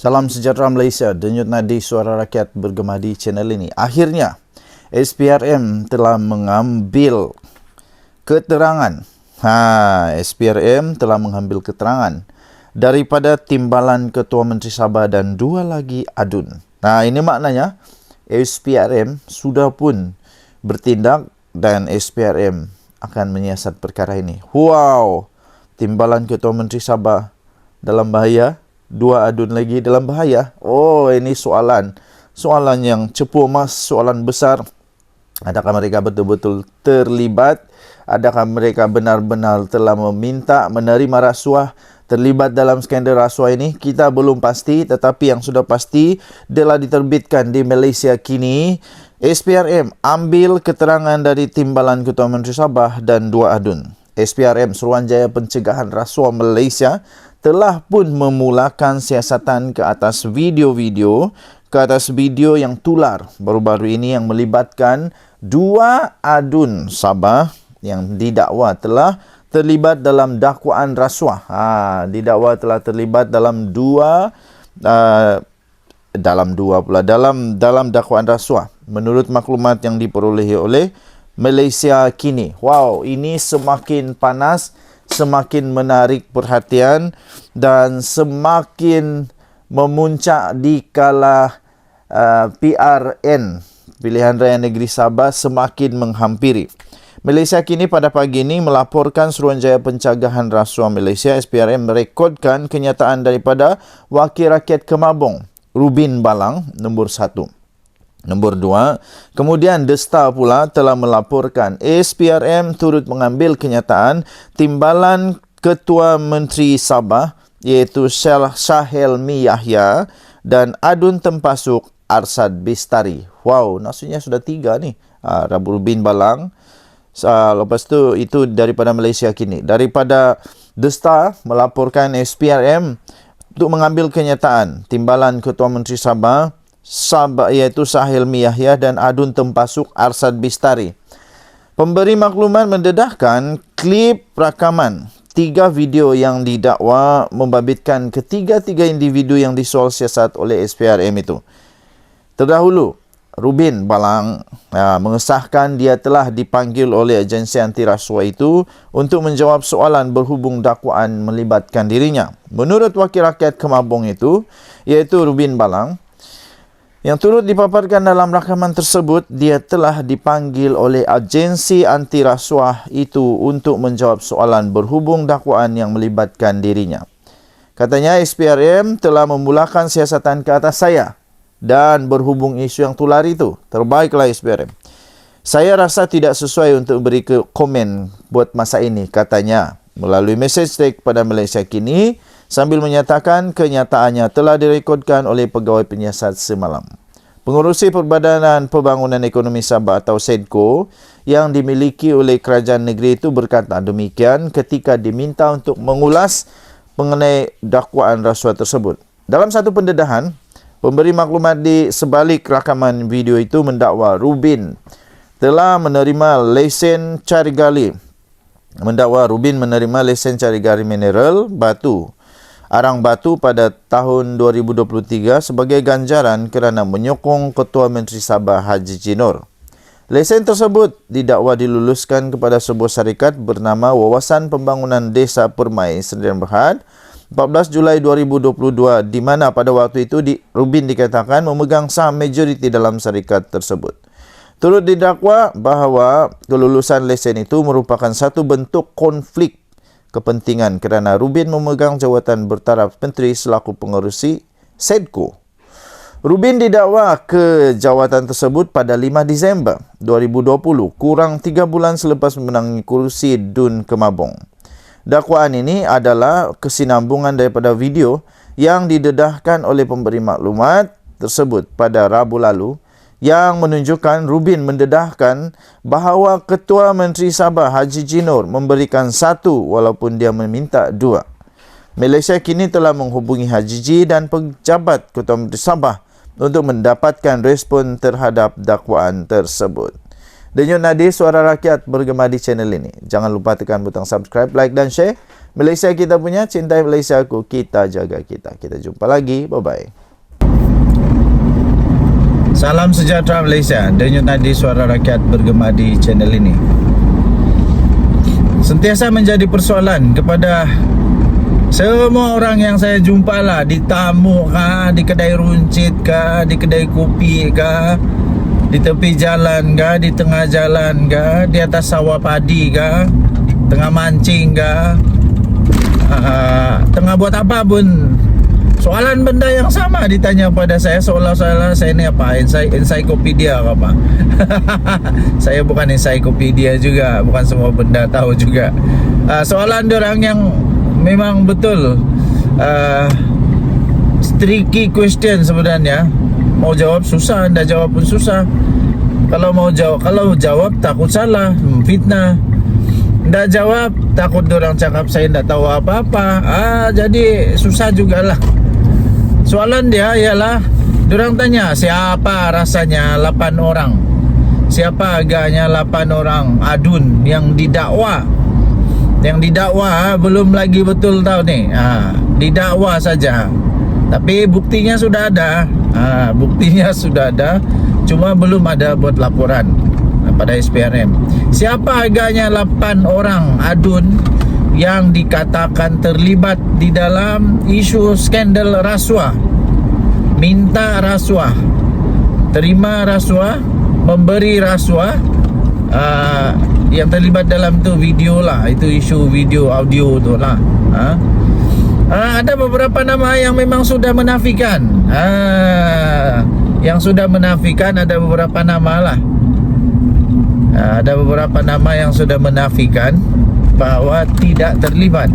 Salam sejahtera Malaysia, denyut nadi suara rakyat bergema di channel ini. Akhirnya, SPRM telah mengambil keterangan. SPRM telah mengambil keterangan daripada timbalan Ketua Menteri Sabah dan 2 lagi adun. Ini maknanya SPRM sudah pun bertindak dan SPRM akan menyiasat perkara ini. Wow, timbalan Ketua Menteri Sabah dalam bahaya. 2 adun lagi dalam bahaya. Oh, ini soalan yang cepu emas, soalan besar. Adakah mereka betul-betul terlibat? Adakah mereka benar-benar telah menerima rasuah, terlibat dalam skandal rasuah ini? Kita belum pasti, tetapi yang sudah pasti telah diterbitkan di Malaysia kini. SPRM ambil keterangan dari timbalan Ketua Menteri Sabah dan 2 adun. SPRM, Suruhanjaya Pencegahan Rasuah Malaysia, telah pun memulakan siasatan ke atas video yang tular baru-baru ini yang melibatkan 2 adun Sabah yang didakwa telah terlibat dalam dakwaan rasuah. Didakwa telah terlibat dalam dalam dakwaan rasuah menurut maklumat yang diperolehi oleh Malaysia kini. Wow, ini semakin panas, semakin menarik perhatian dan semakin memuncak di kala PRN, Pilihan Raya Negeri Sabah, semakin menghampiri. Malaysia kini pada pagi ini melaporkan Suruhanjaya Pencegahan Rasuah Malaysia SPRM merekodkan kenyataan daripada Wakil Rakyat Kemabong Rubin Balang nombor 1. Nombor 2, kemudian The Star pula telah melaporkan SPRM turut mengambil kenyataan timbalan Ketua Menteri Sabah iaitu Syahelmi Yahya dan adun Tempasuk Arsad Bistari. Wow, maksudnya sudah 3 nih. Rubin Balang. Lepas tu itu daripada Malaysia kini. Daripada The Star melaporkan SPRM untuk mengambil kenyataan timbalan Ketua Menteri Sabah iaitu Syahelmi Yahya dan adun Tempasuk Arsad Bistari. Pemberi maklumat mendedahkan klip rakaman 3 video yang didakwa membabitkan ketiga-tiga individu yang disoal siasat oleh SPRM itu. Terdahulu, Rubin Balang mengesahkan dia telah dipanggil oleh agensi anti rasuah itu untuk menjawab soalan berhubung dakwaan melibatkan dirinya. Menurut Wakil Rakyat Kemabong itu, iaitu Rubin Balang, yang turut dipaparkan dalam rakaman tersebut, dia telah dipanggil oleh agensi anti rasuah itu untuk menjawab soalan berhubung dakwaan yang melibatkan dirinya. Katanya SPRM telah memulakan siasatan ke atas saya dan berhubung isu yang tular itu. Terbaiklah SPRM. Saya rasa tidak sesuai untuk beri komen buat masa ini, katanya melalui message tag pada Malaysia kini, sambil menyatakan kenyataannya telah direkodkan oleh pegawai penyiasat semalam. Pengurusi Perbadanan Pembangunan Ekonomi Sabah atau SEDCO yang dimiliki oleh kerajaan negeri itu berkata demikian ketika diminta untuk mengulas mengenai dakwaan rasuah tersebut. Dalam satu pendedahan, pemberi maklumat di sebalik rakaman video itu mendakwa Rubin telah menerima lesen cari gali mineral batu Arang Batu pada tahun 2023 sebagai ganjaran kerana menyokong Ketua Menteri Sabah Haji Jinor. Lesen tersebut didakwa diluluskan kepada sebuah syarikat bernama Wawasan Pembangunan Desa Permai Sdn Bhd 14 Julai 2022 di mana pada waktu itu Rubin dikatakan memegang saham majoriti dalam syarikat tersebut. Turut didakwa bahawa kelulusan lesen itu merupakan satu bentuk konflik kepentingan kerana Rubin memegang jawatan bertaraf menteri selaku pengerusi SEDCO. Rubin didakwa ke jawatan tersebut pada 5 Disember 2020, kurang 3 bulan selepas memenangi kursi DUN Kemabong. Dakwaan ini adalah kesinambungan daripada video yang didedahkan oleh pemberi maklumat tersebut pada Rabu lalu yang menunjukkan Rubin mendedahkan bahawa Ketua Menteri Sabah Haji Jinor memberikan 1 walaupun dia meminta 2. Malaysia kini telah menghubungi Haji Ji dan pejabat Ketua Menteri Sabah untuk mendapatkan respon terhadap dakwaan tersebut. Denyut nadi suara rakyat bergema di channel ini. Jangan lupa tekan butang subscribe, like dan share Malaysia kita punya, cintai Malaysia aku, kita jaga kita. Kita jumpa lagi. Bye-bye. Salam sejahtera Malaysia. Denyut nadi suara rakyat bergema di channel ini. Sentiasa menjadi persoalan kepada semua orang yang saya jumpa lah, di tamu kah, di kedai runcit kah, di kedai kopi kah, di tepi jalan kah, di tengah jalan kah, di atas sawah padi kah, tengah mancing kah, tengah buat apa pun, soalan benda yang sama ditanya pada saya, seolah-olah saya ini apa, ensiklopedia ke apa. Saya bukan ensiklopedia juga, bukan semua benda tahu juga. Soalan orang yang memang betul tricky question sebenarnya. Mau jawab susah, anda jawab pun susah. Kalau jawab takut salah, fitnah. Ndak jawab takut orang cakap saya ndak tahu apa-apa. Jadi susah jugalah. Soalan dia ialah, orang tanya siapa rasanya 8 orang, siapa agaknya 8 orang adun yang didakwa. Yang didakwa belum lagi betul tahu nih. Didakwa saja. Tapi buktinya sudah ada. Buktinya sudah ada, cuma belum ada buat laporan pada SPRM. Siapa agaknya 8 orang adun yang dikatakan terlibat di dalam isu skandal rasuah, minta rasuah, terima rasuah, memberi rasuah. Yang terlibat dalam tu video lah, itu isu video audio tu lah. Ada beberapa nama yang memang sudah menafikan. Yang sudah menafikan ada beberapa nama lah. Ada beberapa nama yang sudah menafikan bahwa tidak terlibat.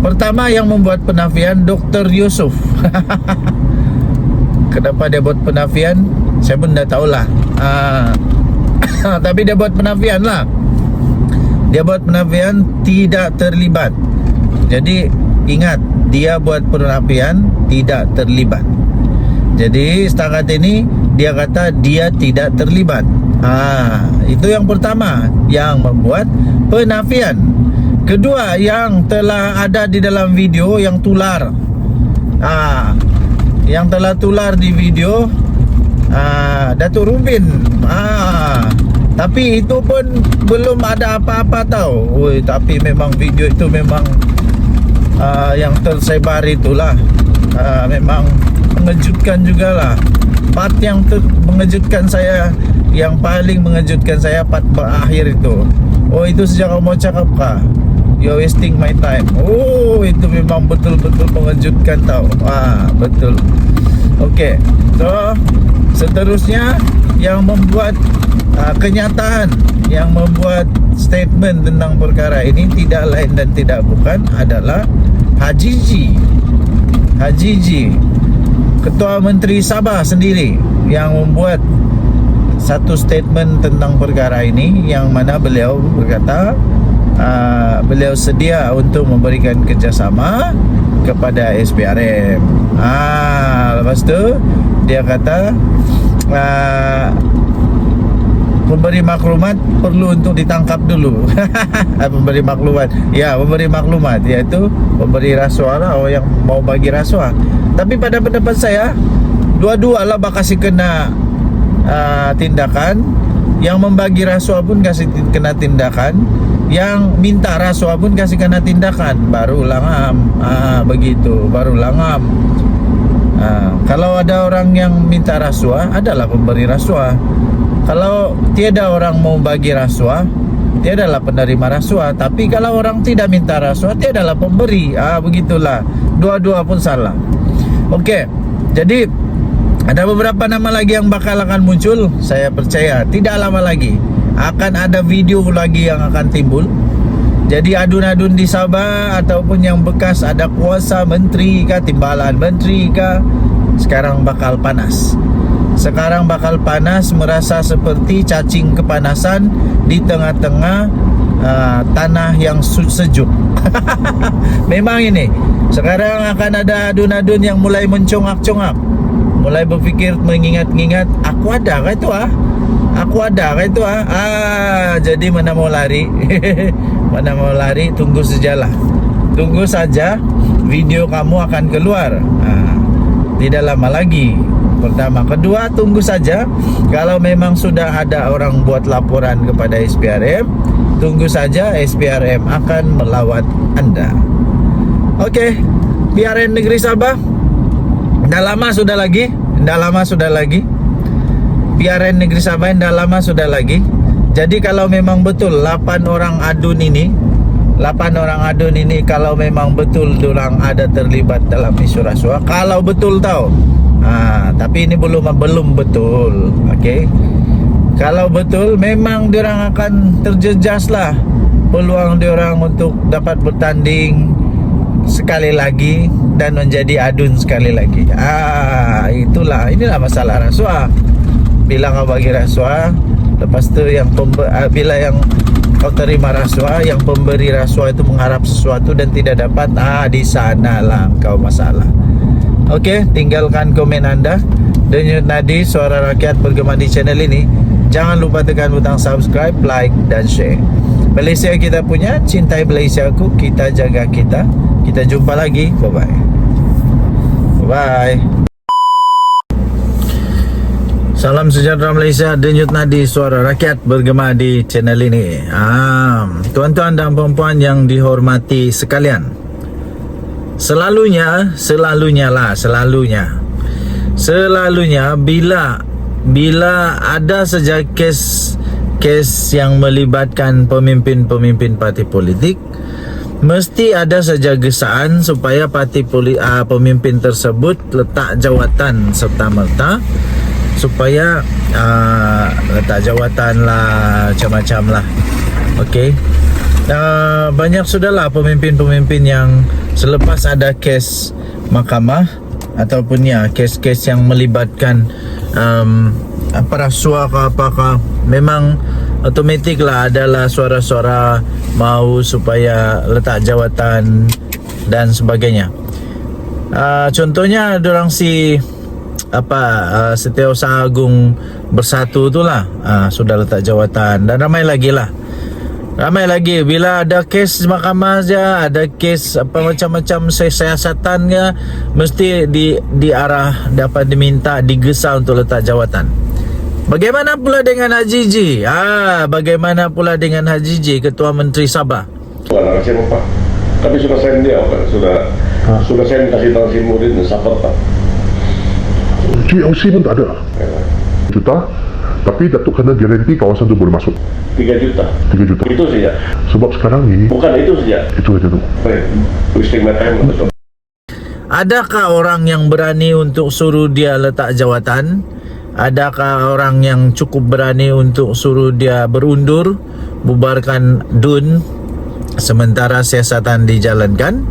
Pertama yang membuat penafian Dr. Yusuf. Kenapa dia buat penafian? Saya pun dah tahulah. Tapi dia buat penafian lah. Dia buat penafian tidak terlibat. Jadi ingat, dia buat penafian tidak terlibat. Jadi setakat ini dia kata dia tidak terlibat. Itu yang pertama yang membuat penafian. Kedua, yang telah ada di dalam video yang tular. Yang telah tular di video Datuk Rubin. Tapi itu pun belum ada apa-apa tahu. Tapi memang video itu memang yang tersebar itulah memang mengejutkan jugalah. Part yang mengejutkan saya, yang paling mengejutkan saya part berakhir itu. Itu sejak kamu mau cakap kah? You're wasting my time. Itu memang betul-betul mengejutkan tau. Betul. Okey. So seterusnya yang membuat kenyataan, yang membuat statement tentang perkara ini tidak lain dan tidak bukan adalah Haji G, Ketua Menteri Sabah sendiri, yang membuat satu statement tentang perkara ini, yang mana beliau berkata beliau sedia untuk memberikan kerjasama kepada SPRM. Lepas tu dia kata pemberi maklumat perlu untuk ditangkap dulu. Pemberi maklumat, memberi maklumat, iaitu pemberi rasuah lah, orang yang mau bagi rasuah. Tapi pada pendapat saya, dua-dua lah bakal kena tindakan. Yang membagi rasuah pun kasih kena tindakan, yang minta rasuah pun kasih kena tindakan. Barulah ngam. Begitu, barulah ngam. Kalau ada orang yang minta rasuah, adalah pemberi rasuah. Kalau tiada orang mau bagi rasuah, tiadalah penerima rasuah. Tapi kalau orang tidak minta rasuah, tiadalah pemberi. Begitulah. Dua-dua pun salah. Okey. Jadi ada beberapa nama lagi yang bakal akan muncul. Saya percaya tidak lama lagi akan ada video lagi yang akan timbul. Jadi adun-adun di Sabah ataupun yang bekas ada kuasa menteri kah, timbalan menteri kah, sekarang bakal panas. Sekarang bakal panas, merasa seperti cacing kepanasan di tengah-tengah tanah yang sejuk. Memang ini sekarang akan ada adun-adun yang mulai mencongak-congak, mulai berfikir, mengingat-ingat, aku ada kah itu Aku ada kayak itu jadi mana mau lari. Mana mau lari, tunggu sajalah. Tunggu saja video kamu akan keluar. Tidak lama lagi. Pertama, kedua, tunggu saja. Kalau memang sudah ada orang buat laporan kepada SPRM, tunggu saja SPRM akan melawat Anda. Oke, PRN Negeri Sabah. Dah lama sudah lagi. PRN Negeri Sabah dah lama sudah lagi. Jadi kalau memang betul 8 orang adun ini kalau memang betul diorang ada terlibat dalam isu rasuah, kalau betul tahu. Tapi ini belum betul. Okey. Kalau betul memang diorang akan terjejas lah peluang diorang untuk dapat bertanding sekali lagi dan menjadi adun sekali lagi. Inilah masalah rasuah. Bila kau bagi rasuah, lepas tu bila yang kau terima rasuah, yang pemberi rasuah itu mengharap sesuatu dan tidak dapat, di sanalah kau masalah. Okey, tinggalkan komen anda. Denyut Nadi, suara rakyat bergema di channel ini. Jangan lupa tekan butang subscribe, like dan share. Malaysia kita punya, cintai Malaysiaku, kita jaga kita. Kita jumpa lagi. Bye-bye. Bye. Salam sejahtera Malaysia, Denyut Nadi, suara rakyat bergema di channel ini. Tuan-tuan dan puan-puan yang dihormati sekalian, selalunya bila ada saja kes yang melibatkan pemimpin parti politik, mesti ada saja gesaan supaya pemimpin tersebut letak jawatan serta-merta, supaya letak jawatan lah, macam-macam lah. Okey. Banyak sudahlah pemimpin-pemimpin yang selepas ada kes mahkamah ataupun kes-kes yang melibatkan rasuah ke apakah, memang automatik lah adalah suara-suara mau supaya letak jawatan dan sebagainya. Contohnya dorang Setiausaha Agung Bersatu itulah sudah letak jawatan, dan ramai lagi bila ada kes mahkamah saja, ada kes macam-macam siasatan mesti diarah, dapat diminta, digesa untuk letak jawatan. Bagaimana pula dengan Haji Ji? Bagaimana pula dengan Haji Ji, Ketua Menteri Sabah? Siapa Pak? Kami sudah send dia Pak, sudah send kasih tahu si murid dan sahabat Pak. GLC pun tak ada. Juta, tapi Datuk kena garanti kawasan tu boleh masuk. 3 juta. Itu saja. Sebab sekarang ni bukan itu saja. Itu aja tu. Wasting my time. Adakah orang yang berani untuk suruh dia letak jawatan? Adakah orang yang cukup berani untuk suruh dia berundur, bubarkan DUN sementara siasatan dijalankan?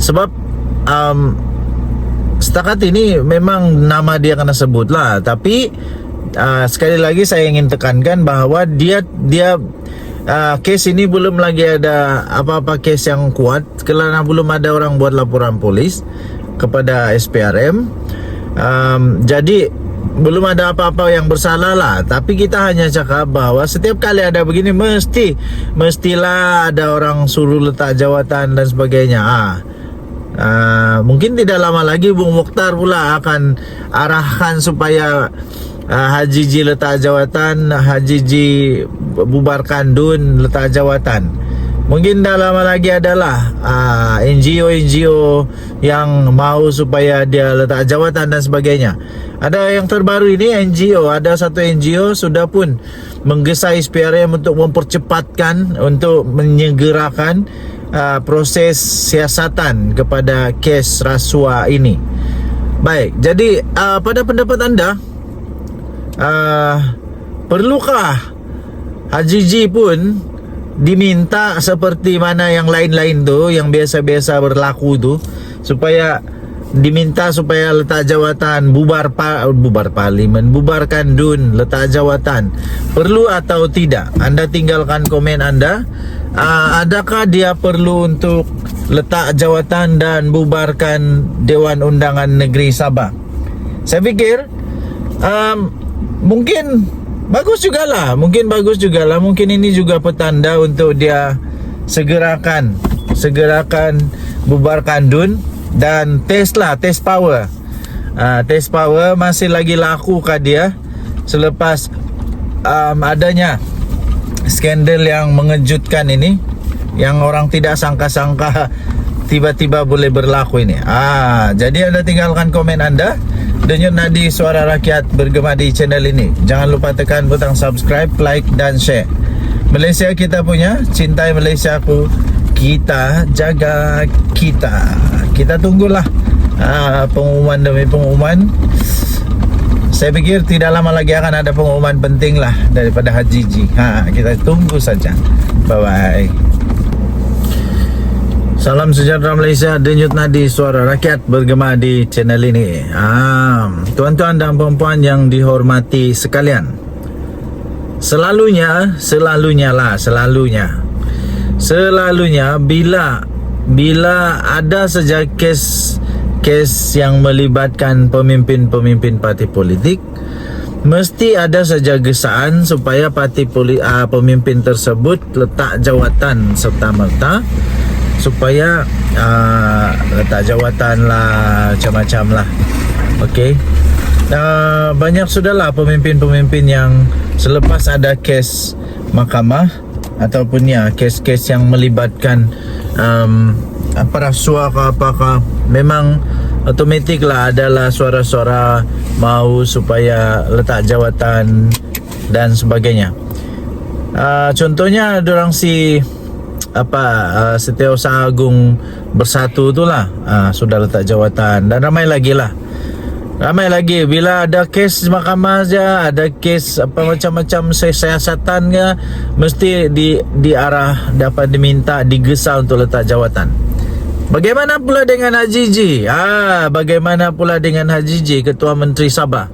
Sebab setakat ini memang nama dia kena sebut lah. Tapi sekali lagi saya ingin tekankan bahawa dia kes ini belum lagi ada apa-apa kes yang kuat, kerana belum ada orang buat laporan polis kepada SPRM. Jadi belum ada apa-apa yang bersalah lah. Tapi kita hanya cakap bahawa setiap kali ada begini mestilah ada orang suruh letak jawatan dan sebagainya. Mungkin tidak lama lagi Bung Mokhtar pula akan arahkan supaya Haji Ji letak jawatan, Haji Ji bubarkan DUN, letak jawatan. Mungkin dah lama lagi adalah NGO yang mau supaya dia letak jawatan dan sebagainya. Ada yang terbaru ini NGO, ada satu NGO sudah pun menggesa SPRM untuk mempercepatkan, untuk menyegerakan proses siasatan kepada kes rasuah ini. Baik, jadi pada pendapat anda, perlukah Haji Ji pun diminta seperti mana yang lain-lain tu, yang biasa-biasa berlaku tu, supaya diminta supaya letak jawatan, bubar parlimen, bubarkan DUN, letak jawatan? Perlu atau tidak? Anda tinggalkan komen anda. Adakah dia perlu untuk letak jawatan dan bubarkan Dewan Undangan Negeri Sabah? Saya fikir mungkin bagus jugalah. Mungkin ini juga petanda untuk dia segerakan bubarkan DUN dan tes power. Tes power masih lagi laku kah dia selepas adanya skandal yang mengejutkan ini, yang orang tidak sangka-sangka tiba-tiba boleh berlaku ini. Jadi anda tinggalkan komen anda. Denyut nadi suara rakyat bergema di channel ini. Jangan lupa tekan butang subscribe, like dan share. Malaysia kita punya, cintai Malaysiaku. Kita jaga kita. Kita tunggulah pengumuman demi pengumuman. Saya pikir tidak lama lagi akan ada pengumuman penting lah daripada Haji G. Kita tunggu saja. Bye-bye. Salam sejahtera Malaysia, denyut nadi suara rakyat bergema di channel ini. Tuan-tuan dan puan-puan yang dihormati sekalian, selalunya bila ada saja kes yang melibatkan pemimpin parti politik, mesti ada saja gesaan supaya pemimpin tersebut letak jawatan serta-merta, supaya letak jawatan lah, macam-macam lah. Okey, banyak sudahlah pemimpin-pemimpin yang selepas ada kes mahkamah ataupun kes-kes yang melibatkan rasuah ke apakah, memang otomatik lah adalah suara-suara mau supaya letak jawatan dan sebagainya. Contohnya dorang Setiausaha Agung Bersatu itulah sudah letak jawatan, dan ramai lagi bila ada kes mahkamah saja, ada kes macam-macam siasatan ke, mesti diarah, dapat diminta, digesa untuk letak jawatan. Bagaimana pula dengan Haji G? Bagaimana pula dengan Haji G, Ketua Menteri Sabah?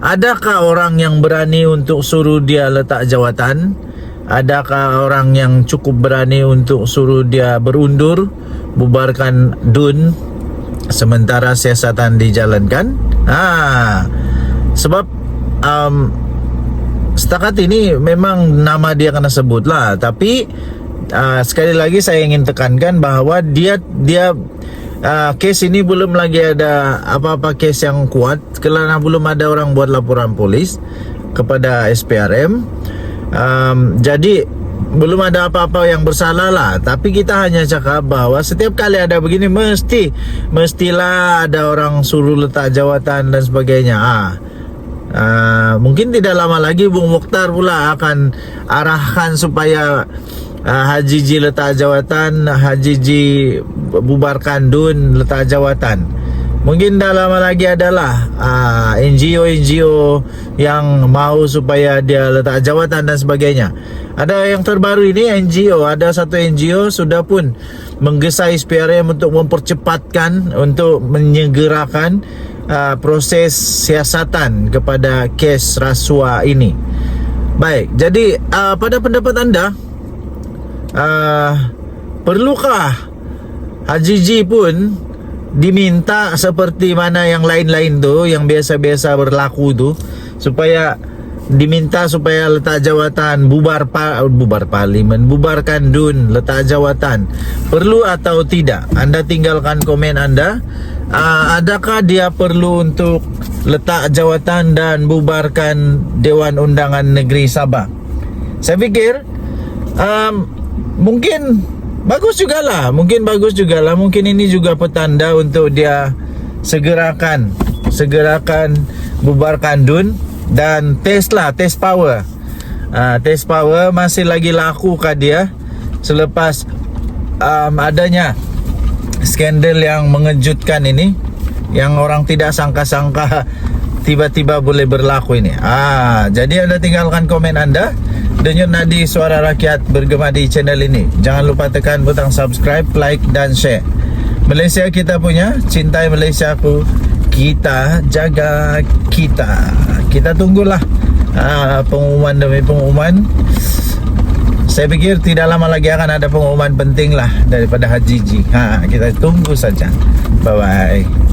Adakah orang yang berani untuk suruh dia letak jawatan? Adakah orang yang cukup berani untuk suruh dia berundur, bubarkan DUN sementara siasatan dijalankan? Sebab setakat ini memang nama dia kena sebut lah. Tapi sekali lagi saya ingin tekankan bahawa dia kes ini belum lagi ada apa-apa kes yang kuat, kerana belum ada orang buat laporan polis kepada SPRM. Jadi belum ada apa-apa yang bersalah lah. Tapi kita hanya cakap bahawa setiap kali ada begini mestilah ada orang suruh letak jawatan dan sebagainya. Mungkin tidak lama lagi Bung Mokhtar pula akan arahkan supaya Haji G letak jawatan, Haji G bubarkan DUN, letak jawatan. Mungkin dah lama lagi adalah NGO yang mau supaya dia letak jawatan dan sebagainya. Ada yang terbaru ini NGO, ada satu NGO sudah pun menggesa SPRM untuk mempercepatkan, untuk menyegerakan proses siasatan kepada kes rasuah ini. Baik, jadi pada pendapat anda, perlukah Haji G pun diminta seperti mana yang lain-lain tu, yang biasa-biasa berlaku tu, supaya diminta supaya letak jawatan, bubar parlimen, bubarkan DUN, letak jawatan? Perlu atau tidak? Anda tinggalkan komen anda. Adakah dia perlu untuk letak jawatan dan bubarkan Dewan Undangan Negeri Sabah? Saya fikir mungkin bagus jugalah. Mungkin ini juga petanda untuk dia segerakan bubarkan DUN dan tes power. Tes power masih lagi laku kah dia selepas adanya skandal yang mengejutkan ini, yang orang tidak sangka-sangka tiba-tiba boleh berlaku ini. Jadi anda tinggalkan komen anda. Denyut nadi suara rakyat bergema di channel ini. Jangan lupa tekan butang subscribe, like dan share. Malaysia kita punya, cintai Malaysiaku. Kita jaga kita. Kita tunggulah pengumuman demi pengumuman. Saya pikir tidak lama lagi akan ada pengumuman penting lah daripada Haji G. Kita tunggu saja. Bye-bye.